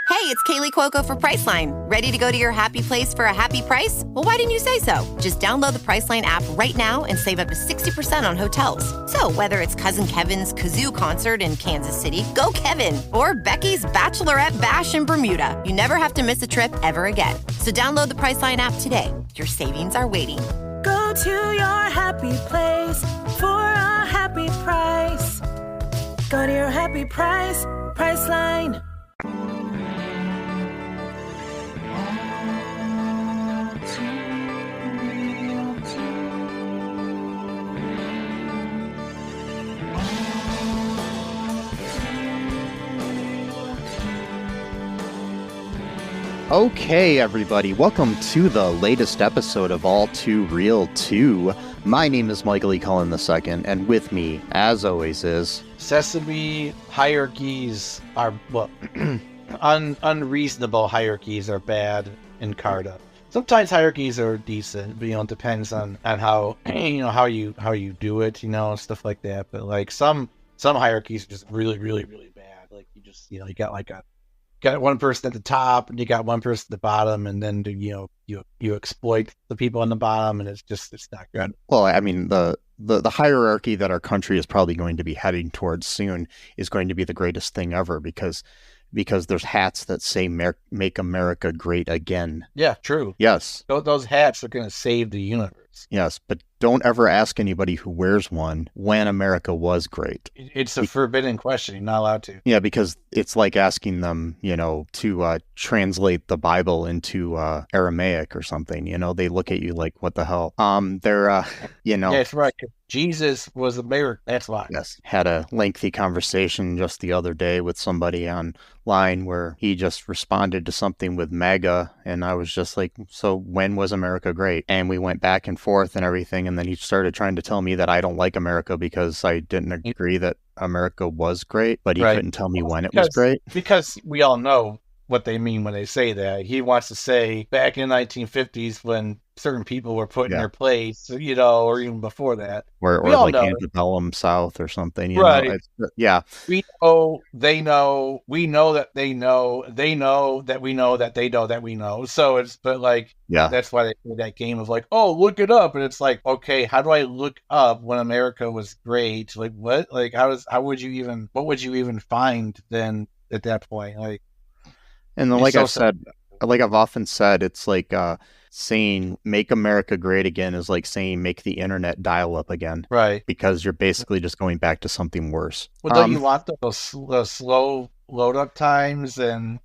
Hey, it's Kaylee Cuoco for Priceline. Ready to go to your happy place for a happy price? Well, why didn't you say so? Just download the Priceline app right now and save up to 60% on hotels. So whether it's Cousin Kevin's Kazoo Concert in Kansas City, go Kevin, or Becky's Bachelorette Bash in Bermuda, you never have to miss a trip ever again. So download the Priceline app today. Your savings are waiting. Go to your happy place for a happy price. Go to your happy price, Priceline. Okay, everybody, welcome to the latest episode of All2ReelToo. My name is Michael E. Cullen II, and with me, as always, is... Sesame hierarchies are, well, unreasonable hierarchies are bad in Carta. Sometimes hierarchies are decent, but, it depends on how, how you do it, stuff like that. But, like, some hierarchies are just really, really, really bad. Like, you just, you got like got one person at the top and you got one person at the bottom, and then you exploit the people on the bottom, and it's not good. Well, I mean, the hierarchy that our country is probably going to be heading towards soon is going to be the greatest thing ever, because there's hats that say "Make America Great Again." Yeah, true. Yes. Those hats are going to save the universe. Yes, but don't ever ask anybody who wears one when America was great. It's a forbidden question. You're not allowed to. Yeah, because it's like asking them, to translate the Bible into Aramaic or something. They look at you like, what the hell? Yeah, that's right. Jesus was American. That's why. Yes. Had a lengthy conversation just the other day with somebody online where he just responded to something with MAGA, and I was just like, so when was America great? And we went back and forth and everything, and then he started trying to tell me that I don't like America because I didn't agree that America was great, but he couldn't tell me when it was great. Because we all know what they mean when they say that. He wants to say back in the 1950s when certain people were put in their place, or even before that. Or like antebellum South or something, right. Yeah. We know, they know, we know that they know, they know that we know that they know that we know. So that's why they play that game of like, oh, look it up. And it's like, okay, how do I look up when America was great? Like what? Like what would you even find then at that point? Like, and then, like I've often said, it's like saying "Make America Great Again" is like saying "Make the internet dial up again," right? Because you're basically just going back to something worse. Well, don't you want those slow load up times and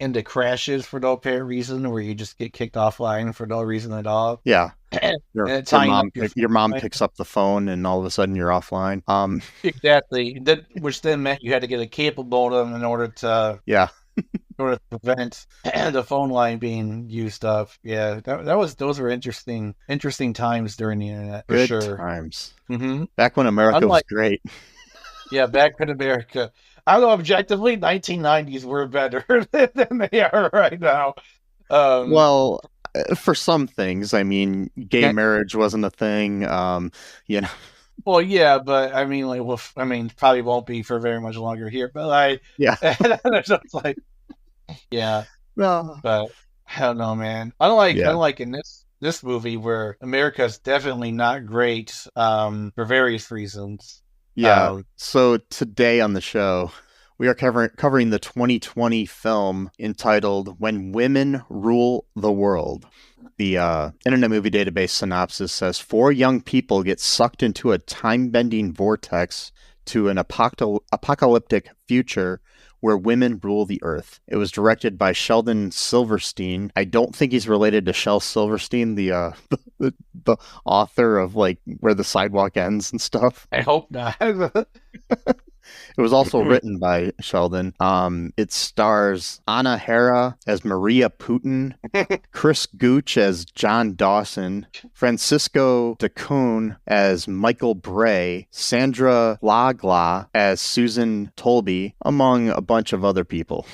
into crashes for no apparent reason, where you just get kicked offline for no reason at all? Yeah. Your mom picks up the phone and all of a sudden you're offline. Exactly. Which then meant you had to get a cable modem in order to prevent the phone line being used up. Yeah, those were interesting times during the internet. For Good sure. Times. Mm-hmm. Back when America was great. Yeah, back when America. I don't know, objectively, 1990s were better than they are right now. Well, for some things, I mean, gay marriage wasn't a thing. Well, yeah, but I mean, probably won't be for very much longer here. But Well, but I don't know, man. Unlike in this movie where America's definitely not great for various reasons. Yeah. So today on the show, we are covering the 2020 film entitled "When Women Rule the World." The Internet Movie Database synopsis says 4 young people get sucked into a time-bending vortex to an apocalyptic future where women rule the earth. It was directed by Sheldon Silverstein. I don't think he's related to Shel Silverstein, the author of like Where the Sidewalk Ends and stuff. I hope not. It was also written by Sheldon. It stars Anna Hara as Maria Putin, Chris Gooch as John Dawson, Francisco DeCune as Michael Bray, Sandra Lagla as Susan Tolby, among a bunch of other people.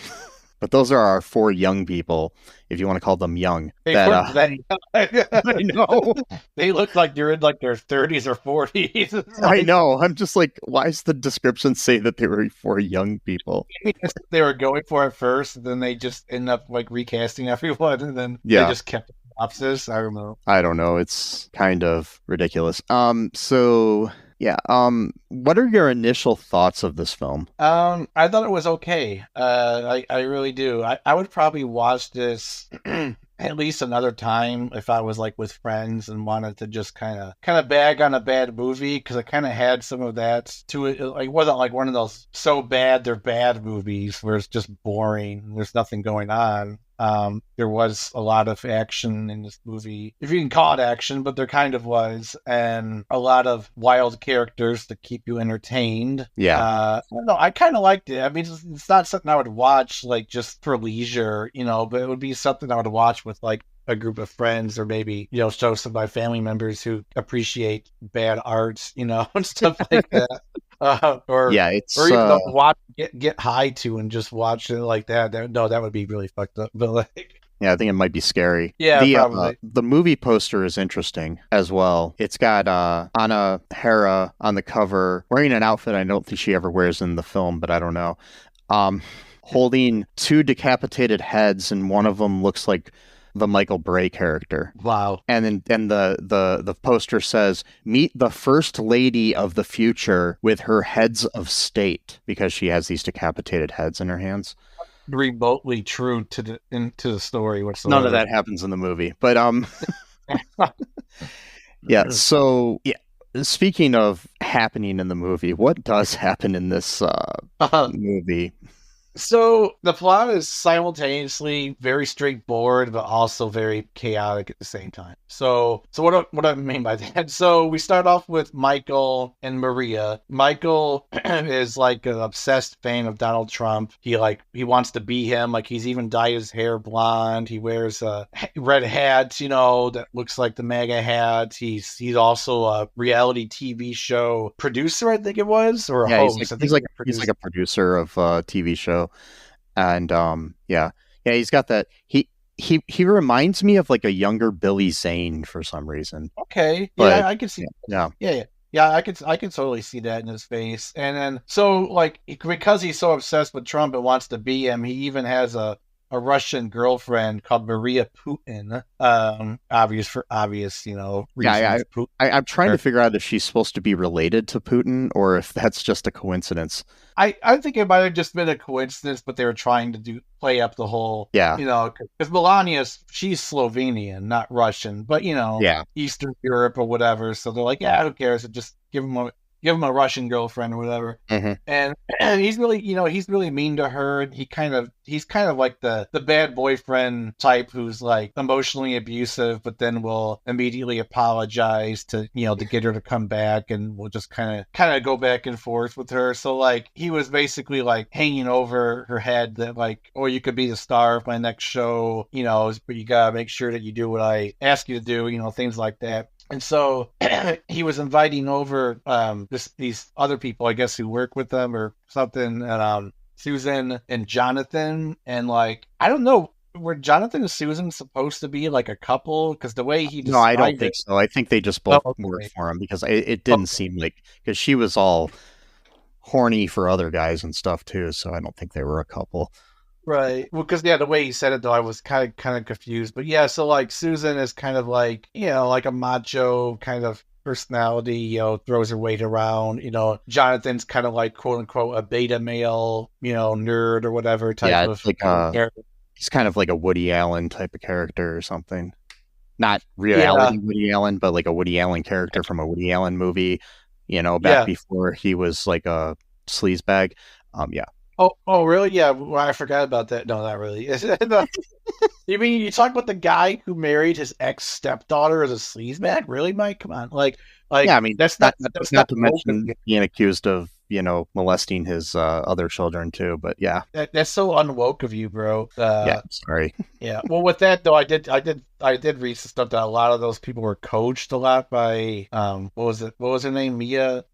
But those are our 4 young people, if you want to call them young. They that, look I know. They look like they're in like their 30s or 40s. I know. I'm just like, why does the description say that they were 4 young people? They were going for it first, and then they just end up like recasting everyone, and then they just kept the synopsis. I don't know. I don't know. It's kind of ridiculous. So yeah. What are your initial thoughts of this film? I thought it was okay. I really do. I would probably watch this at least another time if I was like with friends and wanted to just kind of bag on a bad movie, because it kind of had some of that to it. Like, it wasn't like one of those so bad they're bad movies where it's just boring. There's nothing going on. There was a lot of action in this movie, if you can call it action, but there kind of was, and a lot of wild characters to keep you entertained. Yeah. I don't know, I kind of liked it. I mean, it's not something I would watch like just for leisure, but it would be something I would watch with like a group of friends, or maybe, show some of my family members who appreciate bad art, and stuff like that. Or even watch, get high to and just watch it like that. That would be really fucked up. But like, yeah, I think it might be scary. Yeah, probably. The movie poster is interesting as well. It's got Anna Hera on the cover wearing an outfit I don't think she ever wears in the film, but I don't know. Holding 2 decapitated heads, and one of them looks like the Michael Bray character. Wow. And then the poster says, "Meet the first lady of the future with her heads of state," because she has these decapitated heads in her hands. Remotely true to the story whatsoever. None of that happens in the movie, but yeah. So yeah. Speaking of happening in the movie, what does happen in this movie? So the plot is simultaneously very straightforward, but also very chaotic at the same time. So what do I mean by that? So we start off with Michael and Maria. Michael is like an obsessed fan of Donald Trump. He wants to be him. Like, he's even dyed his hair blonde. He wears a red hat, that looks like the MAGA hat. He's also a reality TV show producer, I think it was, or a host. He's like a producer of a TV show. And he's got that. He reminds me of like a younger Billy Zane for some reason. Okay, but, I can see. Yeah. I can totally see that in his face. And then because he's so obsessed with Trump and wants to be him, he even has a Russian girlfriend called Maria Putin. Obvious reasons. Yeah, I'm trying to figure out if she's supposed to be related to Putin or if that's just a coincidence. I think it might have just been a coincidence, but they were trying to play up the whole, because Melania, she's Slovenian, not Russian, but Eastern Europe or whatever. So they're like, yeah, who cares? Just give him a Russian girlfriend or whatever. Mm-hmm. And he's really, he's really mean to her. He's kind of like the bad boyfriend type who's like emotionally abusive, but then will immediately apologize to get her to come back, and will just kind of go back and forth with her. So like, he was basically like hanging over her head that like, oh, you could be the star of my next show, but you gotta make sure that you do what I ask you to do, things like that. And so he was inviting over these other people, I guess, who work with them or something, and Susan and Jonathan. And like, I don't know, were Jonathan and Susan supposed to be like a couple? Because the way he described No, I don't think so. I think they just both worked for him, because it didn't seem like, because she was all horny for other guys and stuff too. So I don't think they were a couple. Right. Well, because the way he said it though, I was kind of confused. But yeah, so like Susan is kind of like, like a macho kind of personality, throws her weight around. Jonathan's kind of like, quote unquote, a beta male, nerd or whatever type of character. He's kind of like a Woody Allen type of character or something. Not reality Woody Allen, but like a Woody Allen character from a Woody Allen movie, back before he was like a sleazebag. Yeah. Oh, really? Yeah, well, I forgot about that. No, not really. You mean you talk about the guy who married his ex-stepdaughter as a sleazebag? Really, Mike? Come on, yeah. I mean, that's not to mention being accused of, molesting his other children too. But yeah, That's so unwoke of you, bro. yeah, sorry. Yeah. Well, with that though, I did read some stuff that a lot of those people were coached a lot by what was it? What was her name? Mia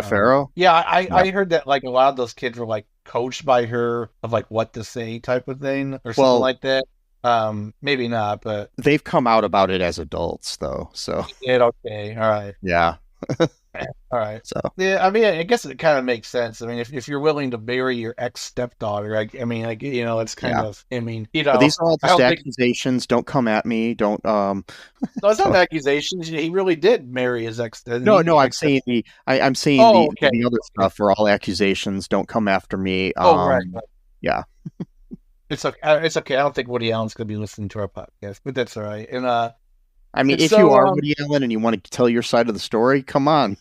Farrow. Yeah, I heard that like a lot of those kids were like coached by her of like what to say type of thing or something like that. Maybe not, but they've come out about it as adults though. So okay, all right, yeah. All right. So yeah, I mean, I guess it kind of makes sense. I mean, if you're willing to marry your ex stepdaughter, I mean, like it's kind of. I mean, but these are all just accusations. Don't come at me. Don't. No, it's not accusations. He really did marry his ex. No, I'm saying the other stuff are all accusations. Don't come after me. Right. Yeah. It's okay. It's okay. I don't think Woody Allen's going to be listening to our podcast, but that's all right. And I mean, if you are Woody Allen and you want to tell your side of the story, come on.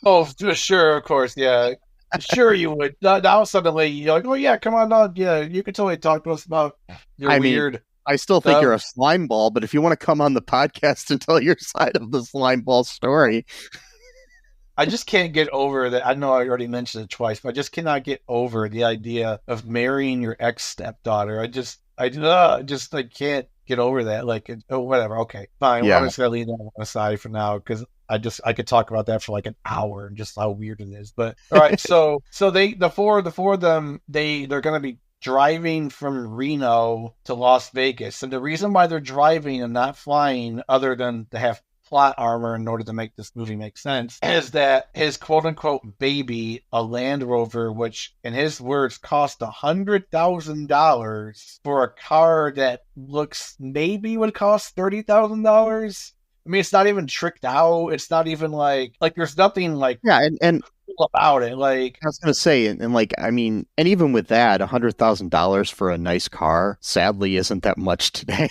Oh, sure, of course, yeah. Sure you would. Now suddenly you're like, oh yeah, come on, no, yeah, you can totally talk to us about your weird. I still think you're a slime ball, but if you want to come on the podcast and tell your side of the slime ball story. I just can't get over that. I know I already mentioned it twice, but I just cannot get over the idea of marrying your ex stepdaughter. I can't get over that. Like, whatever. Okay, fine. Yeah. I'm just gonna leave that one aside for now because I could talk about that for like an hour and just how weird it is. But all right, so the four of them, they're gonna be driving from Reno to Las Vegas, and the reason why they're driving and not flying, other than to have plot armor in order to make this movie make sense, is that his quote-unquote baby, a Land Rover, which in his words cost $100,000 for a car that looks maybe would cost $30,000. I mean, it's not even tricked out. It's not even like there's nothing like and cool about it. Like I was gonna say, and like I mean, and even with that, $100,000 for a nice car, sadly, isn't that much today.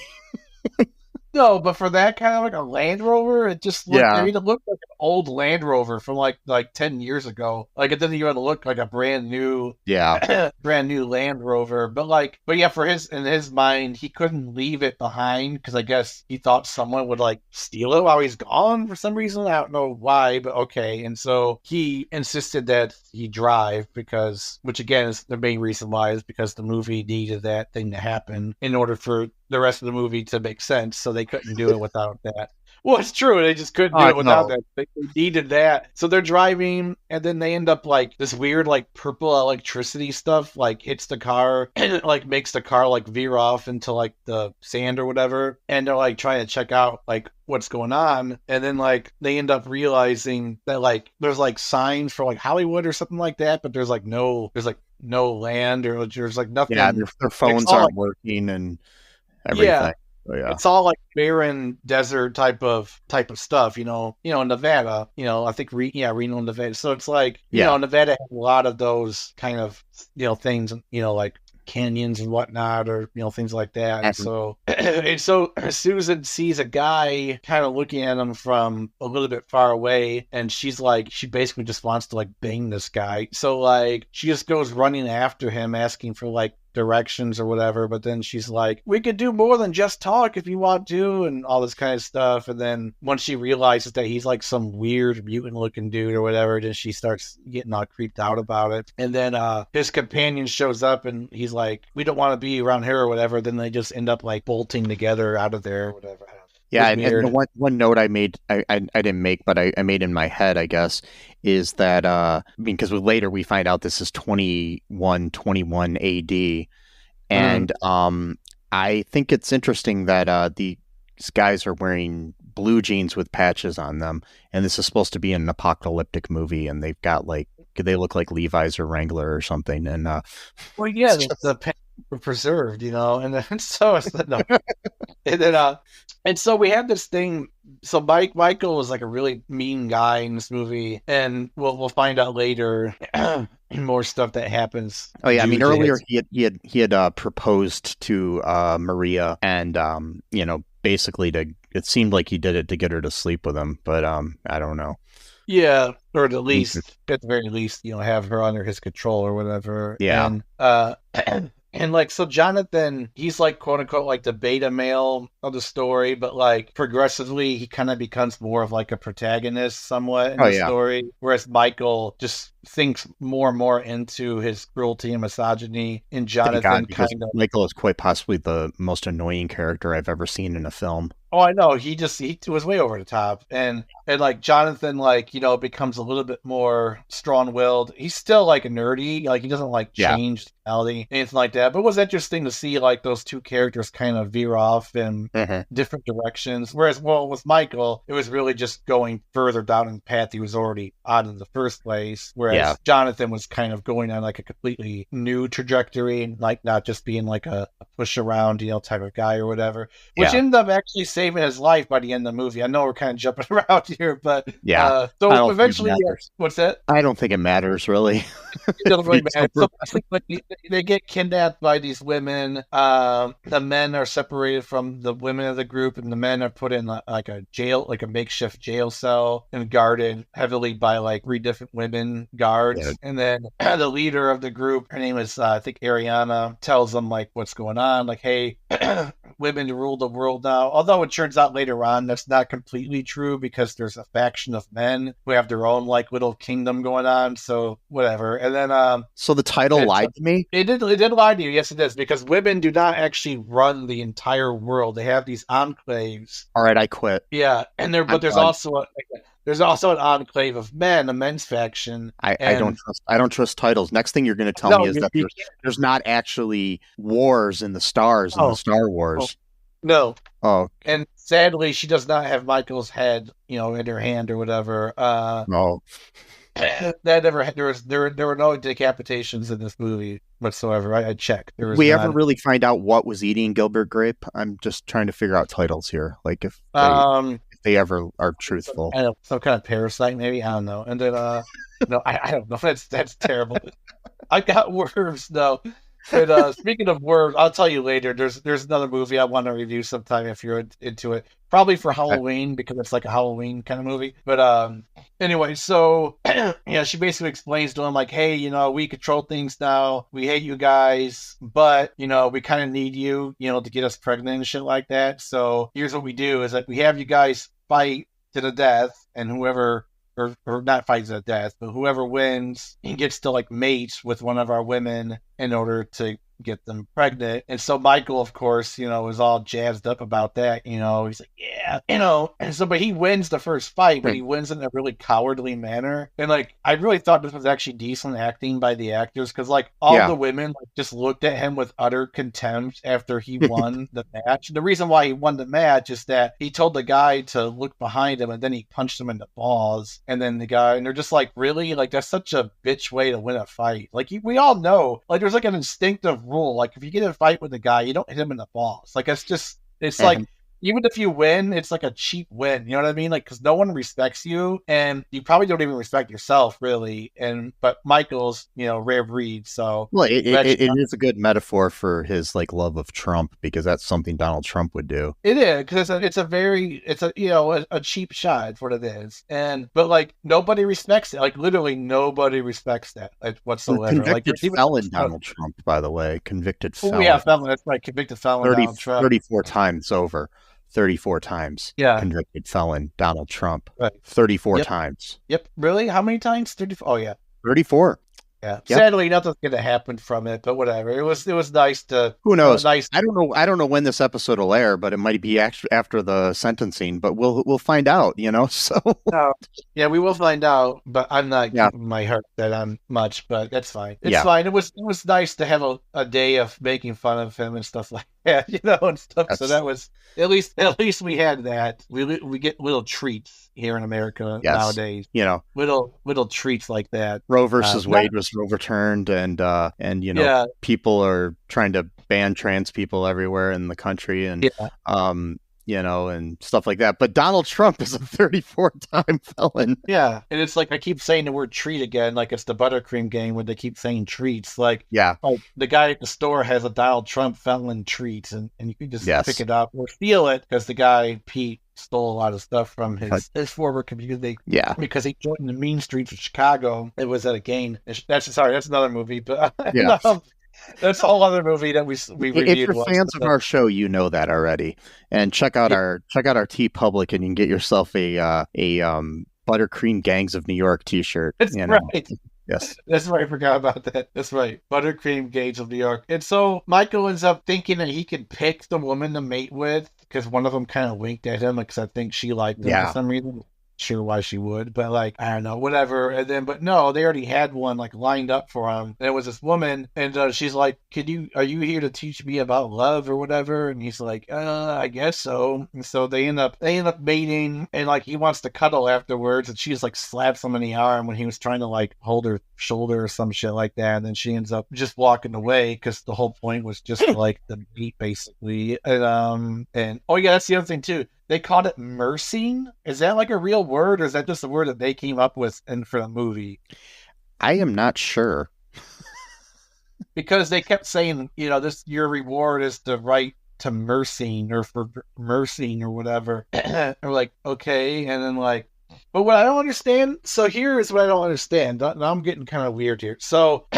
No, but for that kind of like a Land Rover, it just looked, I mean, it looked like an old Land Rover from like 10 years ago. Like it didn't even look like a brand new Land Rover. But yeah, in his mind, he couldn't leave it behind because I guess he thought someone would like steal it while he's gone for some reason. I don't know why, but okay. And so he insisted that he drive which again is the main reason why, is because the movie needed that thing to happen in order for the rest of the movie to make sense, so they couldn't do it without that. Well, it's true. They just couldn't do it without that. They needed that. So they're driving, and then they end up like this weird, like purple electricity stuff, like hits the car, and it like makes the car like veer off into like the sand or whatever. And they're like trying to check out like what's going on. And then like they end up realizing that like there's like signs for like Hollywood or something like that, but there's no land, or there's like nothing. Yeah, their phones aren't working and everything. Yeah. Oh, yeah. It's all like barren desert type of stuff, Nevada, I think Reno, Nevada. So it's like, Nevada has a lot of those kind of, things, like canyons and whatnot, or, things like that. And so Susan sees a guy kind of looking at him from a little bit far away, and she basically just wants to like bang this guy. So like she just goes running after him, asking for like directions or whatever, but then she's like, we could do more than just talk if you want to, and all this kind of stuff. And then once she realizes that he's like some weird mutant looking dude or whatever, then she starts getting all creeped out about it. And then his companion shows up and he's like, we don't want to be around here or whatever. Then they just end up like bolting together out of there or whatever. Yeah, and the one note I made, I didn't make, but I made in my head, I guess, is that, because later we find out this is 2121 AD, and I think it's interesting that these guys are wearing blue jeans with patches on them, and this is supposed to be an apocalyptic movie, and they've got like, they look like Levi's or Wrangler or something, and well, yeah, the pants were preserved, and then so it's no. And so we have this thing. So Michael was like a really mean guy in this movie, and we'll find out later more stuff that happens. Oh yeah, I mean earlier he had proposed to Maria, and basically it seemed like he did it to get her to sleep with him, but I don't know. Yeah, or at the very least, have her under his control or whatever. Yeah. And and like, so Jonathan, he's like quote unquote like the beta male of the story, but like progressively he kind of becomes more of like a protagonist somewhat in the story. Whereas Michael just sinks more and more into his cruelty and misogyny, and Thank Jonathan God, because kind of. Michael is quite possibly the most annoying character I've ever seen in a film. Oh, I know. He was way over the top, and like Jonathan, like becomes a little bit more strong-willed. He's still like a nerdy, like he doesn't like Yeah. change personality, anything like that. But it was interesting to see like those two characters kind of veer off in different directions. Whereas, well, with Michael, it was really just going further down in the path he was already on in the first place. Whereas Jonathan was kind of going on like a completely new trajectory, and like not just being like a push around, type of guy or whatever, which ended up actually saving his life by the end of the movie. I know we're kind of jumping around here, but so eventually, what's that? I don't think it matters really. It doesn't really matter. So they get kidnapped by these women. The men are separated from the women of the group, and the men are put in like a jail, like a makeshift jail cell, and guarded heavily by like 3 different women guards. Yeah. And then the leader of the group, her name is I think Auriana, tells them like what's going on, like, hey, women rule the world now. Although it turns out later on that's not completely true, because there's a faction of men who have their own like little kingdom going on. So whatever. And then so the title lied to me. It did lie to you. Yes, it is, because women do not actually run the entire world. They have these enclaves. All right, I quit. Yeah, and there's also an enclave of men, a men's faction. I don't trust titles. Next thing you're going to tell me is that there's not actually wars in the stars in the Star Wars. No. Oh. And sadly, she does not have Michael's head, in her hand or whatever. No. That never. There were no decapitations in this movie whatsoever. I checked. We ever really find out what was eating Gilbert Grape? I'm just trying to figure out titles here. Like if they ever are truthful. I don't know, some kind of parasite, maybe. I don't know. And then no, I don't know. That's terrible. I got worms though. And speaking of worms, I'll tell you later. There's another movie I want to review sometime if you're into it. Probably for Halloween, because it's like a Halloween kind of movie. But anyway, so she basically explains to him like, hey, we control things now. We hate you guys, but we kind of need you, to get us pregnant and shit like that. So here's what we do: is that we have you guys fight to the death, and whoever. Or not fights to death, but whoever wins, he gets to like mate with one of our women in order to get them pregnant. And so Michael, of course, was all jazzed up about that. He's like, yeah, and so, but he wins the first fight, but he wins in a really cowardly manner. And like, I really thought this was actually decent acting by the actors, because like all the women like, just looked at him with utter contempt after he won the match. And the reason why he won the match is that he told the guy to look behind him, and then he punched him in the balls. And then and they're just like, really? Like, that's such a bitch way to win a fight. Like, we all know, like, there's like an instinctive rule. Like, if you get in a fight with a guy, you don't hit him in the balls. Like, it's like, even if you win, it's like a cheap win. You know what I mean? Like, because no one respects you, and you probably don't even respect yourself, really. But Michael's, rare breed. So, well, it is a good metaphor for his like love of Trump, because that's something Donald Trump would do. It is, because it's a cheap shot for what it is, but like nobody respects it. Like literally nobody respects that whatsoever. Convicted felon Donald Trump, by the way, convicted felon. Oh yeah, felon. That's right, convicted felon Donald Trump. 34 times over. 34 times. Yeah. Convicted felon Donald Trump. Right. 34 times. Yep. Really? How many times? 34. Oh yeah. 34. Yeah. Yep. Sadly, nothing's going to happen from it, but whatever. It was nice to. Who knows? I don't know when this episode will air, but it might be after the sentencing. But we'll find out. So. Yeah, we will find out. But I'm not giving my heart that on much. But that's fine. It's fine. It was nice to have a day of making fun of him and stuff like that, and stuff. So that was at least we had that. We get little treats here in America nowadays. Little treats like that. Roe versus Wade was overturned, and people are trying to ban trans people everywhere in the country, and and stuff like that. But Donald Trump is a 34-time felon. Yeah, and it's like I keep saying the word treat again, like it's the buttercream game where they keep saying treats. Like, like the guy at the store has a Donald Trump felon treat, and you can just pick it up or steal it, because the guy Pete stole a lot of stuff from his former community. Yeah, because he joined the mean streets of Chicago. It was at a game. That's another movie, but that's a whole other movie that we reviewed. If you're fans of our show, you know that already. And check out our TeePublic, and you can get yourself a Buttercream Gangs of New York T-shirt. That's right. Yes. That's right. I forgot about that. That's right. Buttercream Gauge of New York. And so Michael ends up thinking that he could pick the woman to mate with because one of them kind of winked at him because I think she liked him for Yeah. some reason. Sure why she would, but like, I don't know, whatever. And then, but no, they already had one like lined up for him. And it was this woman, and she's like, are you here to teach me about love or whatever? And he's like, I guess so. And so they end up mating, and like he wants to cuddle afterwards, and she's like slaps him in the arm when he was trying to like hold her shoulder or some shit like that. And then she ends up just walking away because the whole point was just like the meat basically. And oh yeah, that's the other thing too. They called it mersing. Is that like a real word, or is that just a word that they came up with for the movie? I am not sure. Because they kept saying, this your reward is the right to mersing or for mersing or whatever. We're like, okay, and then like, but what I don't understand. So here is what I don't understand. Now I'm getting kind of weird here. So,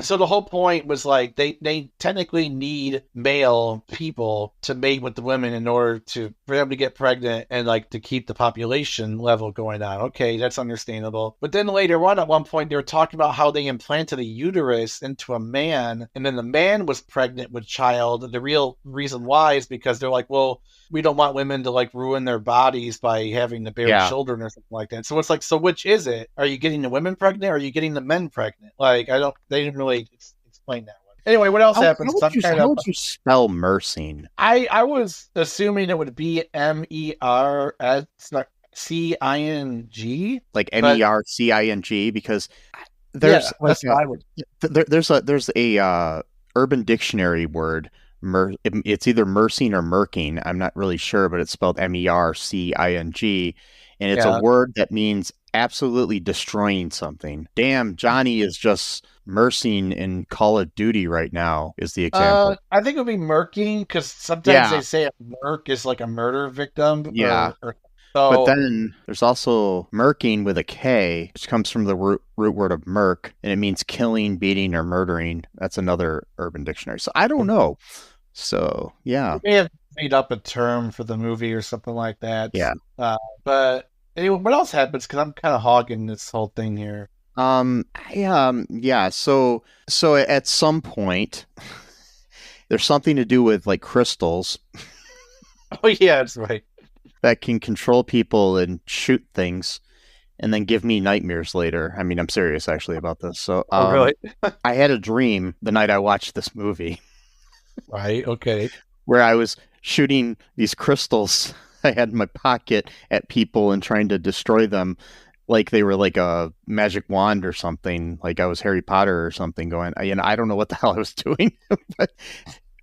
so the whole point was like they technically need male people to mate with the women in order for them to get pregnant and like to keep the population level going on. Okay, that's understandable. But then later on, at one point, they were talking about how they implanted a uterus into a man, and then the man was pregnant with child. The real reason why is because they're like, well, we don't want women to like ruin their bodies by having to bear children or something like that. So it's like, so which is it? Are you getting the women pregnant or are you getting the men pregnant? Like, they didn't really explain that one. Anyway, what else happens? How would you spell mersing? I was assuming it would be MERS, not CING. Like MERCING, because there's there's a Urban Dictionary word. It's either mersing or merking. I'm not really sure, but it's spelled MERCING, and it's a word that means absolutely destroying something. Damn, Johnny is just mersing in Call of Duty right now is the example. I think it would be murking because sometimes they say a merc is like a murder victim. Yeah. But then there's also murking with a K, which comes from the root word of murk, and it means killing, beating, or murdering. That's another Urban Dictionary. So I don't know. So, yeah. They may have made up a term for the movie or something like that. Yeah. But anyway, what else happens? Because I'm kind of hogging this whole thing here. Yeah. So at some point, there's something to do with like crystals. Oh, yeah, that's right. That can control people and shoot things and then give me nightmares later. I mean, I'm serious actually about this. So, really? I had a dream the night I watched this movie. Right. Okay. Where I was shooting these crystals I had in my pocket at people and trying to destroy them like they were like a magic wand or something. Like I was Harry Potter or something going, I don't know what the hell I was doing,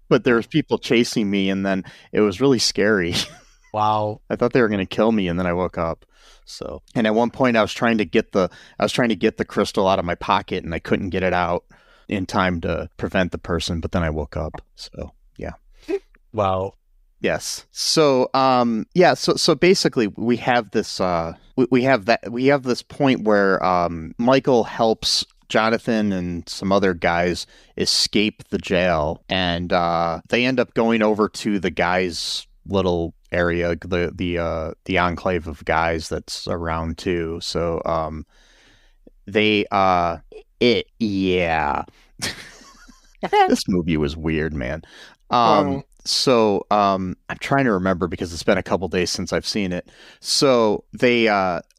but there was people chasing me, and then it was really scary. Wow. I thought they were going to kill me, and then I woke up. So, and at one point I was trying to get the crystal out of my pocket, and I couldn't get it out in time to prevent the person, but then I woke up. So, yeah. Wow. Yes. So, so basically we have this we have this point where Michael helps Jonathan and some other guys escape the jail, and they end up going over to the guy's little area, the enclave of guys that's around too. So this movie was weird, man. So I'm trying to remember because it's been a couple days since I've seen it. So they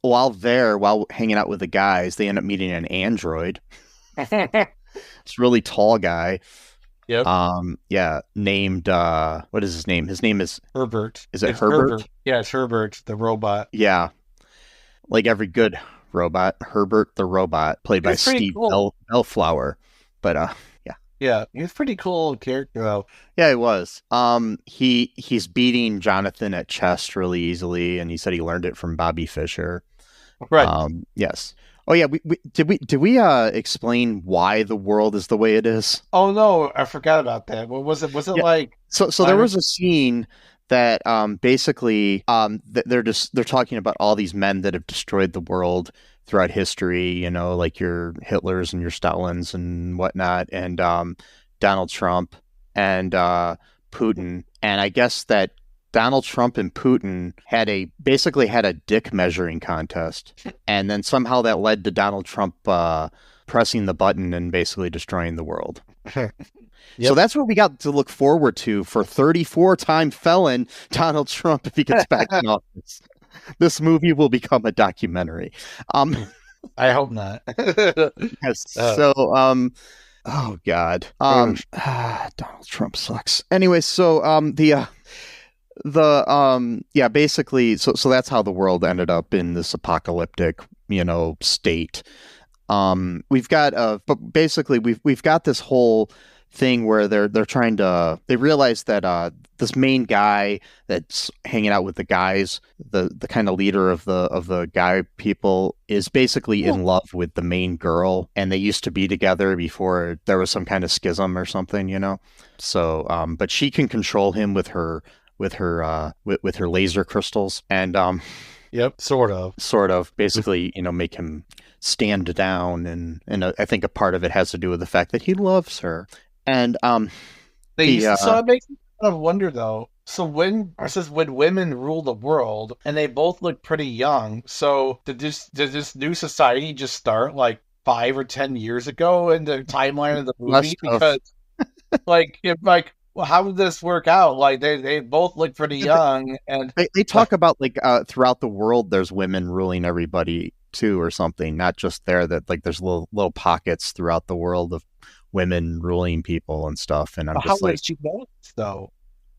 while hanging out with the guys, they end up meeting an android. This really tall guy. Yep. Named what is his name? His name is Herbert. Is it Herbert? Yeah, it's Herbert, the robot. Yeah. Like every good robot, Herbert the robot, played by Steve Bellflower. But yeah, he's pretty cool character though. Yeah, he was. He's beating Jonathan at chess really easily, and he said he learned it from Bobby Fischer. Right. Yes. Oh yeah, did we explain why the world is the way it is? Oh no, I forgot about that. What was it? Was it like so there was a scene that basically they're talking about all these men that have destroyed the world throughout history, like your Hitlers and your Stalins and whatnot, and Donald Trump and Putin. And I guess that Donald Trump and Putin basically had a dick measuring contest, and then somehow that led to Donald Trump pressing the button and basically destroying the world. Yep. So that's what we got to look forward to for 34-time felon Donald Trump if he gets back in office. This movie will become a documentary. I hope not. Yes. So, oh God, Donald Trump sucks. Anyway, so basically, so that's how the world ended up in this apocalyptic, state. We've got but basically we've got this whole thing where they realize that this main guy that's hanging out with the guys, the kind of leader of the guy people, is basically in love with the main girl, and they used to be together before there was some kind of schism or something, so but she can control him with her laser crystals, and yep, sort of basically make him stand down, and I think a part of it has to do with the fact that he loves her. And so it makes me kind of wonder though. So when women rule the world, and they both look pretty young, so did this new society just start like 5 or 10 years ago in the timeline of the movie? Because well, how would this work out? Like they both look pretty young, and they talk about like throughout the world there's women ruling everybody too, or something. Not just there, that like there's little pockets throughout the world of women ruling people and stuff. And I'm just how like, would you know this though?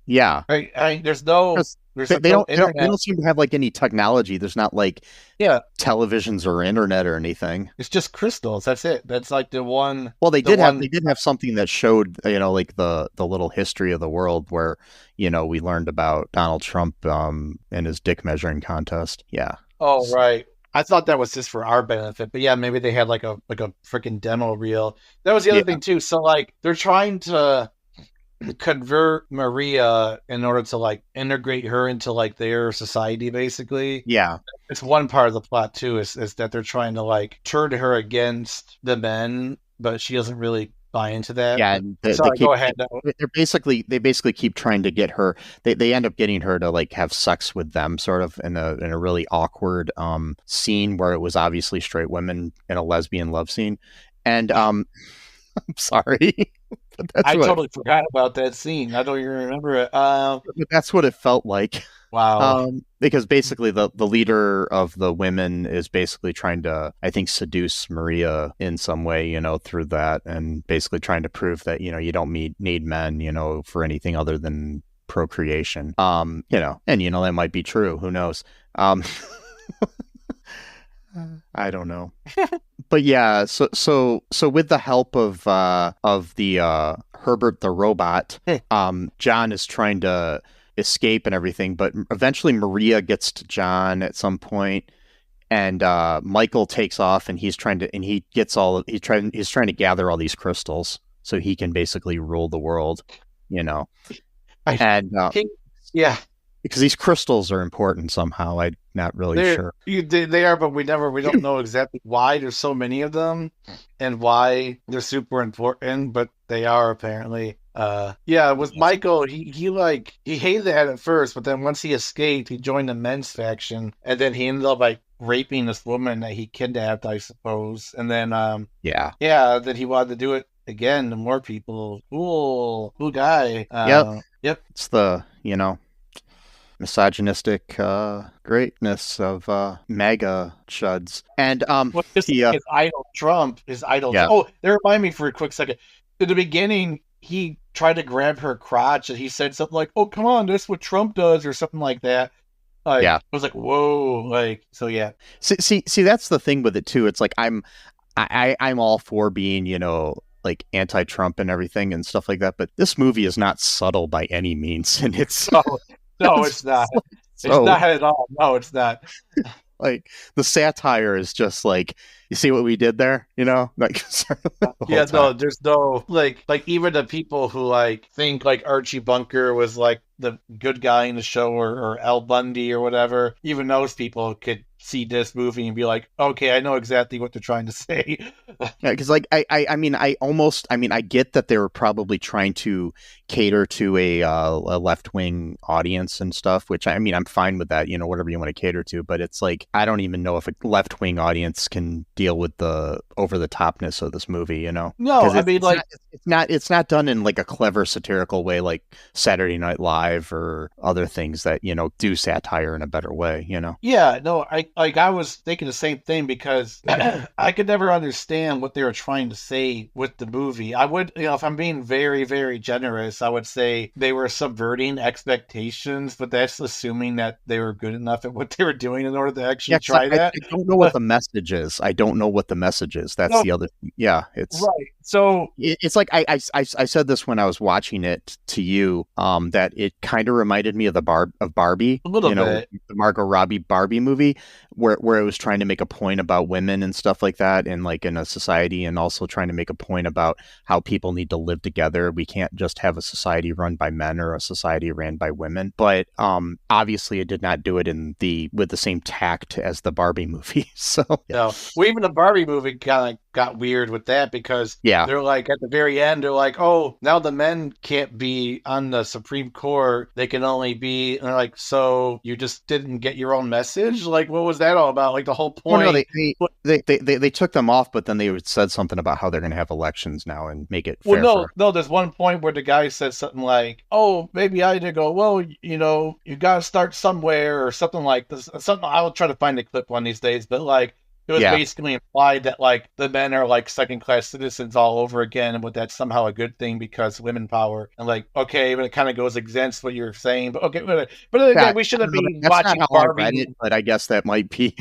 Yeah, there's no. They don't seem to have like any technology. There's not like televisions or internet or anything. It's just crystals. That's it. That's like the one. Well, they did have something that showed like the little history of the world where we learned about Donald Trump and his dick measuring contest. Yeah. Oh right. I thought that was just for our benefit, but yeah, maybe they had like a freaking demo reel. That was the other thing too. So like they're trying to convert Maria in order to like integrate her into like their society, basically. Yeah, it's one part of the plot too. Is that they're trying to like turn her against the men, but she doesn't really buy into that. Yeah, go ahead. They basically keep trying to get her. They end up getting her to like have sex with them, sort of in a really awkward scene where it was obviously straight women in a lesbian love scene, and I'm sorry. I totally forgot about that scene. I don't even remember it. But that's what it felt like. Wow. Because basically the leader of the women is basically trying to, I think, seduce Maria in some way, through that, and basically trying to prove that, you don't need men, for anything other than procreation. And that might be true. Who knows? I don't know. But yeah, so with the help of the Herbert the robot, John is trying to escape and everything, but eventually Maria gets to John at some point, and Michael takes off, and he's trying to gather all these crystals so he can basically rule the world, because these crystals are important somehow. I'm not really sure. They are, but we don't know exactly why there's so many of them and why they're super important, but they are apparently. With Michael, he hated that at first, but then once he escaped, he joined the men's faction, and then he ended up like raping this woman that he kidnapped, I suppose. And then then he wanted to do it again to more people. Cool guy. Yep. It's the misogynistic greatness of MAGA chuds. And his idol Trump, his idol. Yeah. Oh, that reminded me for a quick second. In the beginning, he tried to grab her crotch, and he said something like, "Oh, come on, that's what Trump does," or something like that. I was like, "Whoa!" See, that's the thing with it too. It's like I'm all for being, like anti-Trump and everything and stuff like that, but this movie is not subtle by any means, and it's no, it's not. It's not at all. No, it's not. Like the satire is just like, you see what we did there, like there's no like even the people who like think like Archie Bunker was like the good guy in the show, or Al Bundy or whatever, even those people could see this movie and be like, okay, I know exactly what they're trying to say. Yeah, because like I get that they were probably trying to cater to a left-wing audience and stuff, which I'm fine with that, whatever you want to cater to, but it's like I don't even know if a left-wing audience can deal deal with the over the topness of this movie, you know. No, 'Cause I mean, like, it's not done in like a clever satirical way like Saturday Night Live or other things that, you know, do satire in a better way, you know. yeah, no, I was thinking the same thing because I could never understand what they were trying to say with the movie. I would, you know, if I'm being very, very generous, I would say they were subverting expectations, but that's assuming that they were good enough at what they were doing in order to actually 'Cause try that. I don't know what the message is. I don't know what the message is. That's No, the other thing. Yeah, right. So it's like I said this when I was watching it to you, that it kind of reminded me of of Barbie, a little you know, bit. the Margot Robbie Barbie movie, where it was trying to make a point about women and stuff like that, and like in a society, and also trying to make a point about how people need to live together. We can't just have a society run by men or a society ran by women. But obviously, it did not do it with the same tact as the Barbie movie. So yeah. No, well, even the Barbie movie kind of got weird with that because Yeah. they're like at the very end, they're like, oh, now the men can't be on the Supreme Court; they can only be. And they're like, so you just didn't get your own message? Like, what was that all about? Like the whole Well, point. no, they took them off, but then they said something about how they're going to have elections now and make it Well, fair. no. There's one point where the guy said something like, "Oh, maybe I did go. Well, you know, you got to start somewhere or something like this." Something I will try to find a clip one of these days, but like it was Yeah. basically implied that like the men are like second-class citizens all over again, and that's somehow a good thing because women power. And like, okay, but it kind of goes against what you're saying. But okay, but again, Yeah, we shouldn't be that's watching not how I Barbie. read it, but I guess that might be.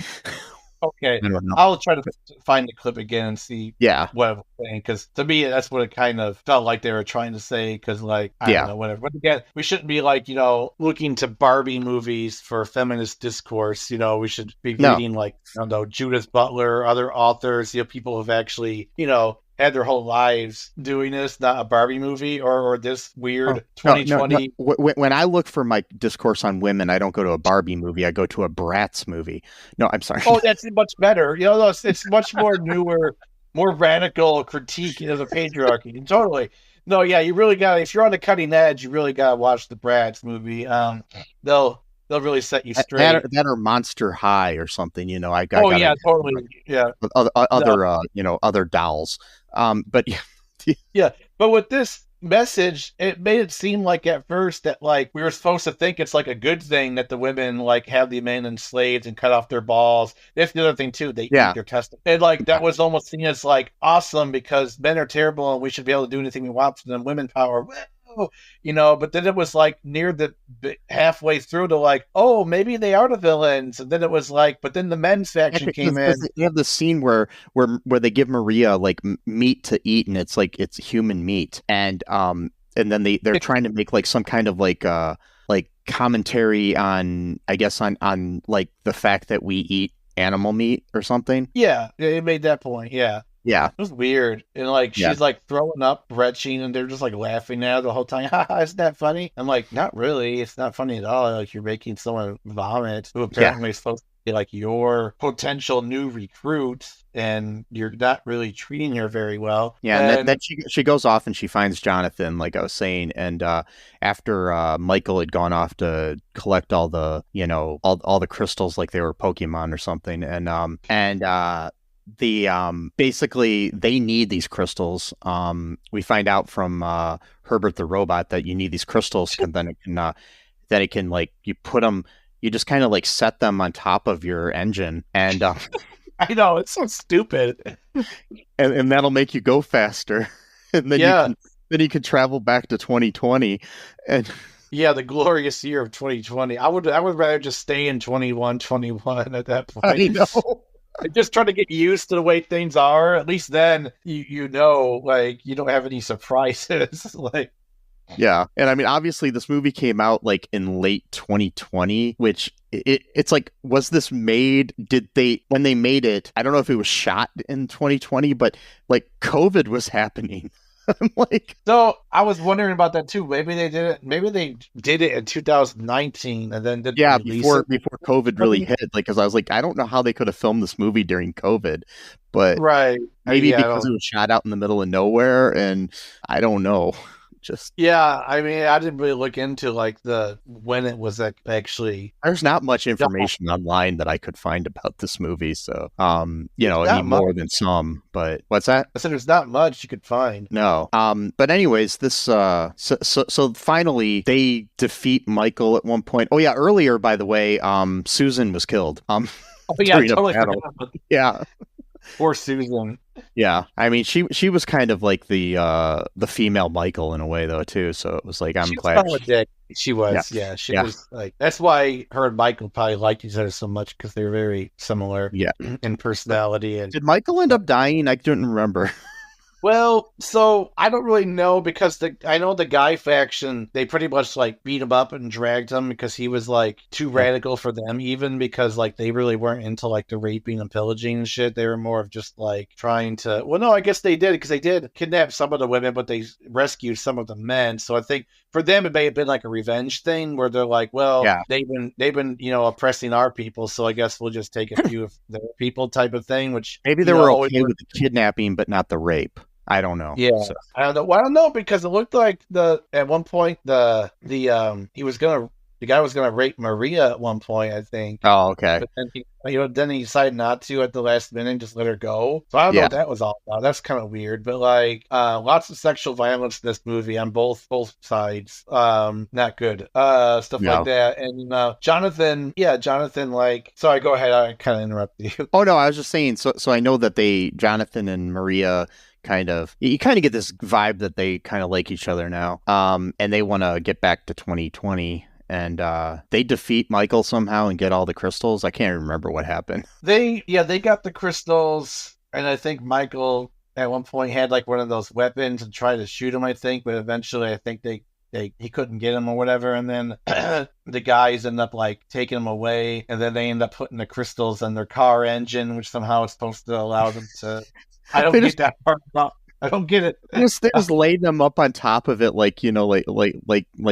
Okay, I don't know. I'll try to find the clip again and see Yeah. what I was saying, because to me, that's what it kind of felt like they were trying to say, because, like, I Yeah. don't know, whatever. But again, we shouldn't be, like, you know, looking to Barbie movies for feminist discourse. You know, we should be No. reading, like, I don't know, Judith Butler, other authors, you know, people who've actually, you know, had their whole lives doing this, not a Barbie movie or this weird 2020. No. When I look for my discourse on women, I don't go to a Barbie movie. I go to a Bratz movie. No, I'm sorry. Oh, that's much better. You know, it's much more newer, more radical critique of the patriarchy. Totally. No, yeah, you really got. If you're on the cutting edge, you really got to watch the Bratz movie. They'll really set you straight. That or Monster High or something. You know, Oh yeah, totally. Yeah. Other you know, other dolls. But Yeah, but with this message, it made it seem like at first that like we were supposed to think it's like a good thing that the women like have the men enslaved and cut off their balls. That's the other thing too. They eat their testicles. And like that was almost seen as like awesome because men are terrible and we should be able to do anything we want for them. Women power. You know, but then it was like near the halfway through to like, oh, maybe they are the villains, and then it was like, but then the men's faction came in. They have the scene where they give Maria like meat to eat, and it's like it's human meat, and then they're trying to make like some kind of like commentary on, I guess, on like the fact that we eat animal meat or something. Yeah, it made that point. Yeah. Yeah. It was weird. And like she's like throwing up, retching, and they're just like laughing at her the whole time. Haha, isn't that funny? I'm like, not really. It's not funny at all. Like you're making someone vomit who apparently is supposed to be like your potential new recruit, and you're not really treating her very well. Yeah, and then she goes off and she finds Jonathan, like I was saying, and after Michael had gone off to collect all the, you know, all the crystals like they were Pokemon or something, and basically they need these crystals. We find out from Herbert the robot that you need these crystals, and then it can like you put them, you just kind of like set them on top of your engine, and I know, it's so stupid, and that'll make you go faster, and then you can travel back to 2020, and yeah, the glorious year of 2020. I would rather just stay in 21 at that point. I know. Just trying to get used to the way things are. At least then you know, like you don't have any surprises. Like, yeah, and I mean, obviously, this movie came out like in late 2020, which it's like, was this made? When they made it? I don't know if it was shot in 2020, but like COVID was happening. I'm like, so I was wondering about that too. Maybe they did it. Maybe they did it in 2019 and then before COVID really hit. Like, because I was like, I don't know how they could have filmed this movie during COVID, but right, maybe because it was shot out in the middle of nowhere, and I don't know. Just Yeah, I mean, I didn't really look into like when it was actually. there's not much information online that I could find about this movie. So, you know, It's I not mean, much. more than some. But what's that? I said there's not much you could find. No. But anyways, this so finally they defeat Michael at one point. Oh yeah, earlier by the way, Susan was killed. Oh yeah, I during a totally battle. forgot about Yeah. poor Susan. Yeah. I mean, she was kind of like the female Michael in a way though too. So it was like I'm She was glad. kind of a dick. She was, yeah. She was like that's why her and Michael probably liked each other so much because they were very similar. Yeah. In personality and. Did Michael end up dying? I couldn't remember. Well, so I don't really know because I know the guy faction, they pretty much like beat him up and dragged him because he was like too radical for them, even because like they really weren't into like the raping and pillaging and shit. They were more of just like trying to, well, no, I guess they did because they did kidnap some of the women, but they rescued some of the men. So I think for them, it may have been like a revenge thing where they're like, well, they've been, you know, oppressing our people. So I guess we'll just take a few of their people type of thing, which maybe they were okay with the kidnapping, but not the rape. I don't know. Yeah, so. I don't know. Well, I don't know because it looked like at one point the guy was gonna rape Maria at one point, I think. Oh, okay. But then then he decided not to at the last minute and just let her go. So I don't know what that was all about. That's kind of weird. But like lots of sexual violence in this movie on both sides. Not good. Stuff like that. And Jonathan, like, sorry, go ahead. I kind of interrupted you. Oh no, I was just saying. So I know that Jonathan and Maria. You kind of get this vibe that they kind of like each other now. And they want to get back to 2020 and they defeat Michael somehow and get all the crystals. I can't remember what happened. They got the crystals and I think Michael at one point had like one of those weapons and tried to shoot him, I think, but eventually I think he couldn't get him or whatever. And then the guys end up like taking him away and then they end up putting the crystals in their car engine, which somehow is supposed to allow them to I don't get that part. I don't get it. They're just laying them up on top of it, like, you know, like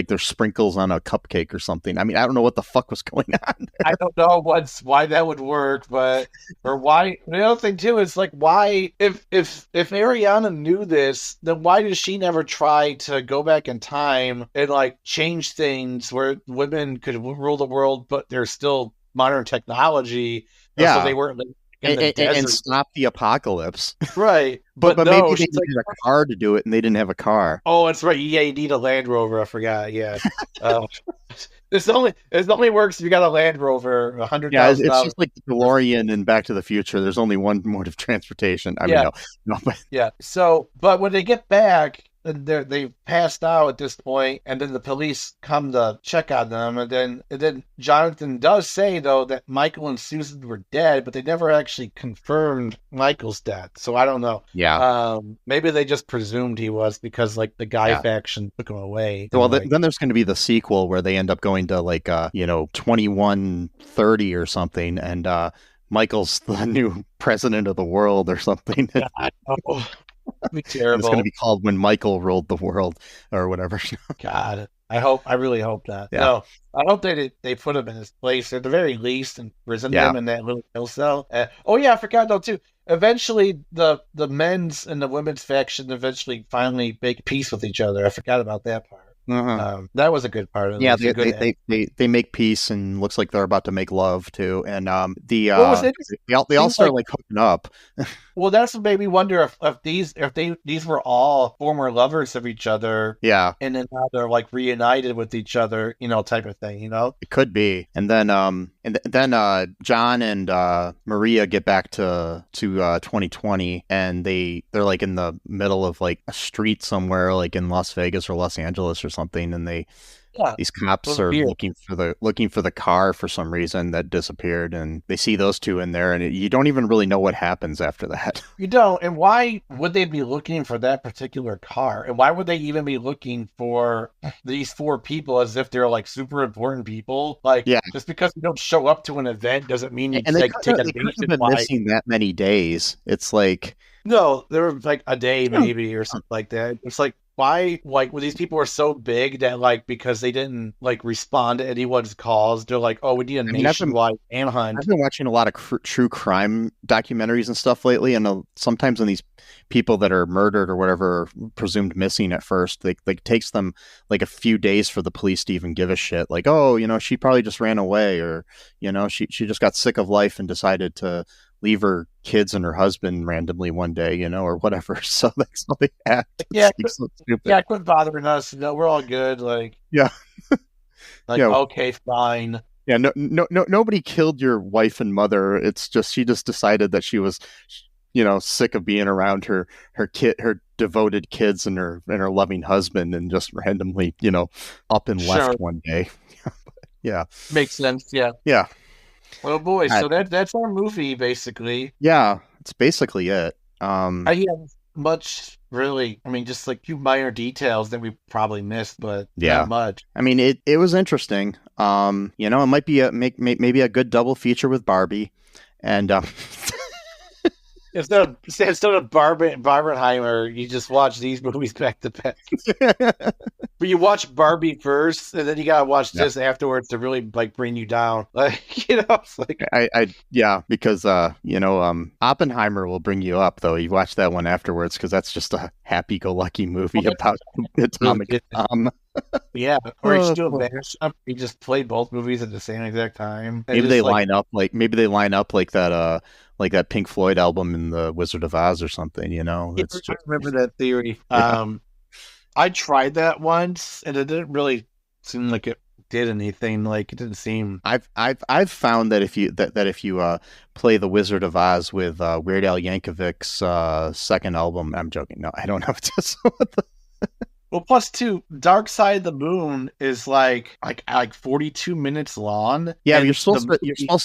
there's sprinkles on a cupcake or something. I mean, I don't know what the fuck was going on there. I don't know why that would work, or why. The other thing too is like, why if Auriana knew this, then why does she never try to go back in time and like change things where women could rule the world, but there's still modern technology, so they weren't. Like, and stop the apocalypse. Right. But no, maybe they needed a car to do it and they didn't have a car. Oh, that's right. Yeah, you need a Land Rover. I forgot. Yeah. It only works if you got a Land Rover, $100,000. Yeah, it's just like the DeLorean and Back to the Future. There's only one mode of transportation. I mean, no, but yeah. So, but when they get back, they passed out at this point, and then the police come to check on them, and then Jonathan does say though that Michael and Susan were dead, but they never actually confirmed Michael's death. So I don't know. Yeah. Maybe they just presumed he was because like the guy faction took him away. Well, then there's going to be the sequel where they end up going to like 2130 or something, and Michael's the new president of the world or something. God, be terrible. It's going to be called When Michael Ruled the World or whatever. God, I really hope that. Yeah. No, I hope they put him in his place at the very least and prison him in that little jail cell. I forgot though too. Eventually, the men's and the women's faction finally make peace with each other. I forgot about that part. Uh-huh. That was a good part of it. Yeah, they make peace and looks like they're about to make love too. And they all start like hooking up. Well, that's what made me wonder if these were all former lovers of each other. Yeah, and then now they're like reunited with each other, type of thing. It could be. And then John and Maria get back to 2020, and they're like in the middle of like a street somewhere, like in Las Vegas or Los Angeles or something, and these cops are looking for the car for some reason that disappeared, and they see those two in there, and you don't even really know what happens after that. You don't. And why would they be looking for that particular car? And why would they even be looking for these four people as if they're like super important people? Like, just because you don't show up to an event doesn't mean you take a they could have been missing that many days. It's like no, there was like a day maybe or something like that. It's like, why, like, when these people are so big that, like, because they didn't, like, respond to anyone's calls, they're like, oh, we need a nationwide manhunt. I've been watching a lot of true crime documentaries and stuff lately, and sometimes when these people that are murdered or whatever are presumed missing at first, like it takes them like a few days for the police to even give a shit. Like, oh, she probably just ran away, or she just got sick of life and decided to leave her kids and her husband randomly one day, or whatever. So that's how they act. Yeah, so stupid. Yeah, quit bothering us. No, we're all good. Like, yeah, okay, fine. Yeah, nobody killed your wife and mother. It's just she just decided that she was, sick of being around her devoted kids and her loving husband, and just randomly, up and left one day. Yeah, makes sense. Yeah, yeah. Well, boy, so that's our movie basically. Yeah, it's basically it. I have much really. I mean, just like a few minor details that we probably missed, but not much. I mean, it was শ্interesting. It might be maybe a good double feature with Barbie, and instead of Barbenheimer, you just watch these movies back to back. But you watch Barbie first, and then you gotta watch this afterwards to really like bring you down. Like, it's like because Oppenheimer will bring you up though. You watch that one afterwards because that's just a happy-go-lucky movie about atomic bomb. Yeah, or you should do a mashup. You just play both movies at the same exact time. Maybe they line up like that Pink Floyd album in the Wizard of Oz or something. I remember that theory. Yeah. I tried that once, and it didn't really seem like it did anything. Like, it didn't seem. I've found that if you play the Wizard of Oz with Weird Al Yankovic's second album, I'm joking. No, I don't know. It's just Well, plus two, Dark Side of the Moon is like 42 minutes long. Yeah, you're supposed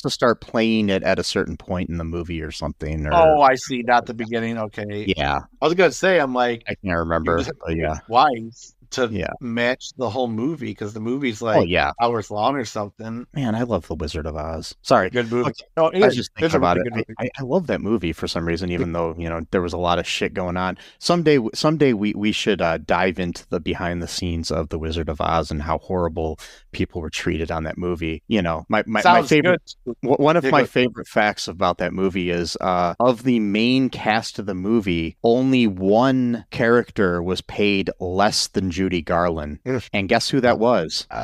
to start playing it at a certain point in the movie or something. Oh, I see. Not the beginning. Okay. Yeah. I was gonna say, I'm like, I can't remember. But yeah. Twice to match the whole movie, because the movie's like hours long or something. Man, I love The Wizard of Oz. Sorry. Good movie. I was just thinking about it. I love that movie for some reason, even though, there was a lot of shit going on. Someday we should dive into the behind the scenes of The Wizard of Oz and how horrible people were treated on that movie. My favorite, one of my favorite facts about that movie is of the main cast of the movie, only one character was paid less than Judy Garland. And guess who that was? I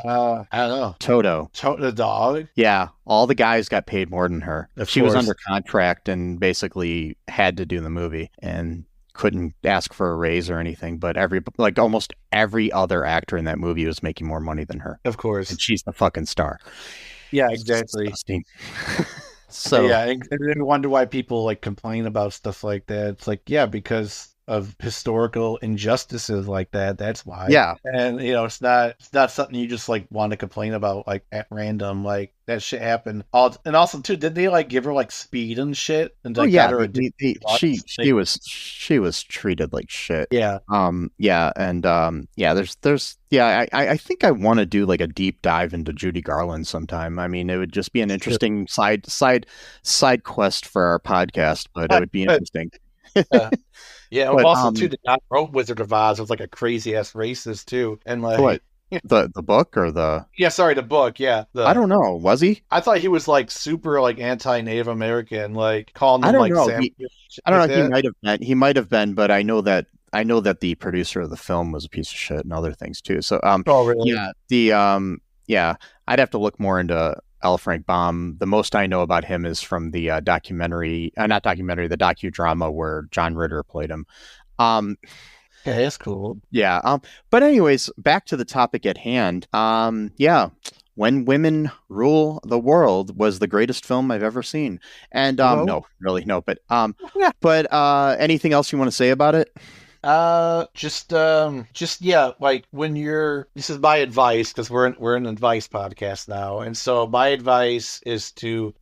don't know. Toto. The dog? Yeah. All the guys got paid more than her. She was under contract and basically had to do the movie and couldn't ask for a raise or anything. But almost every other actor in that movie was making more money than her. Of course. And she's the fucking star. Yeah, exactly. So yeah, and then wonder why people like complain about stuff like that. It's like, yeah, because of historical injustices like that. That's why. Yeah. And it's not something you just like want to complain about like at random. Like, that shit happened. And also too, did they like give her like speed and shit? And like, got her she was treated like shit. Yeah. There's I think I want to do like a deep dive into Judy Garland sometime. I mean, it would just be an interesting side quest for our podcast, but it would be interesting. Yeah, but, also too, the guy who wrote Wizard of Oz was like a crazy ass racist too, and like what? The book or the the book, yeah. I don't know. Was he? I thought he was like super like anti-Native American, like calling them I don't like know. I don't know. that. He might have been, but I know that the producer of the film was a piece of shit and other things too. So oh really? Yeah, I'd have to look more into L. Frank Baum. The most I know about him is from the the docudrama where John Ritter played him. Yeah, that's cool. Yeah. But anyways, back to the topic at hand. When Women Rule the World was the greatest film I've ever seen. And no, really, no. But anything else you want to say about it? Just like when this is my advice, because we're an advice podcast now, and so my advice is to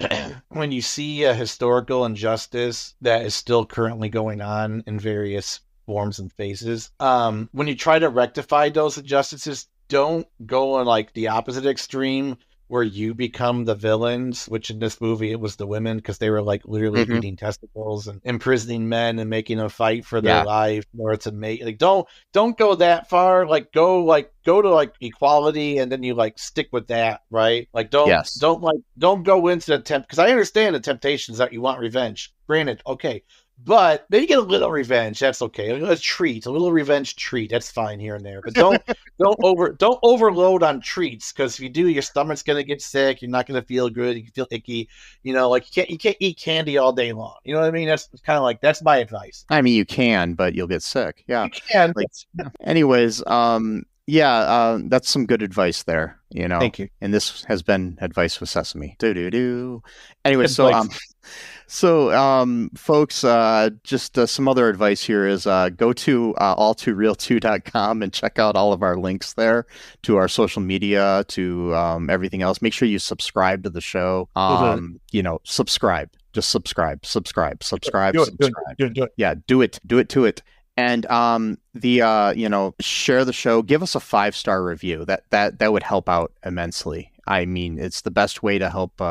when you see a historical injustice that is still currently going on in various forms and phases, when you try to rectify those injustices, don't go on like the opposite extreme where you become the villains, which in this movie it was the women because they were like literally eating testicles and imprisoning men and making them fight for their life in order to make like don't go that far. Like go to like equality and then you like stick with that, right? Like don't go into the because I understand the temptations that you want revenge. Granted, okay. But maybe get a little revenge. That's okay. A little revenge treat. That's fine here and there. But don't overload on treats because if you do, your stomach's gonna get sick. You're not gonna feel good. You can feel icky. You know, like you can't eat candy all day long. You know what I mean? That's kind of like that's my advice. I mean, you can, but you'll get sick. Yeah. You can. Anyways, that's some good advice there. You know. Thank you. And this has been Advice with Sesame. Anyway, so folks, just some other advice here is go to all2reeltoo.com and check out all of our links there to our social media, to everything else. Make sure you subscribe to the show. You know, subscribe. Just subscribe. Do it. Yeah, do it. And share the show. Give us a 5-star review. That would help out immensely. I mean, it's the best way to help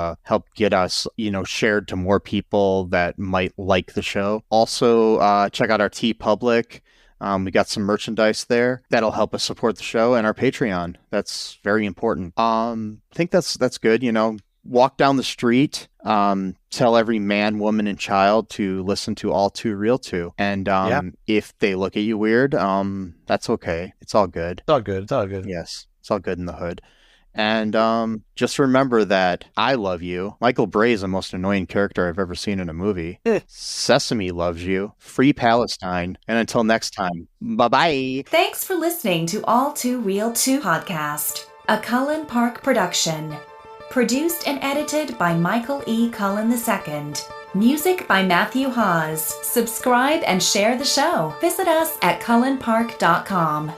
get us, shared to more people that might like the show. Also, check out our TeePublic. We got some merchandise there that'll help us support the show, and our Patreon. That's very important. I think that's good. Walk down the street, tell every man, woman, and child to listen to All2ReelToo. And if they look at you weird, that's okay. It's all good. It's all good. Yes, it's all good in the hood. And just remember that I love you. Michael Bray is the most annoying character I've ever seen in a movie. Sesame loves you. Free Palestine. And until next time, bye-bye. Thanks for listening to All2ReelToo podcast, a Cullen Park production. Produced and edited by Michael E. Cullen II. Music by Matthew Hawes. Subscribe and share the show. Visit us at cullenpark.com.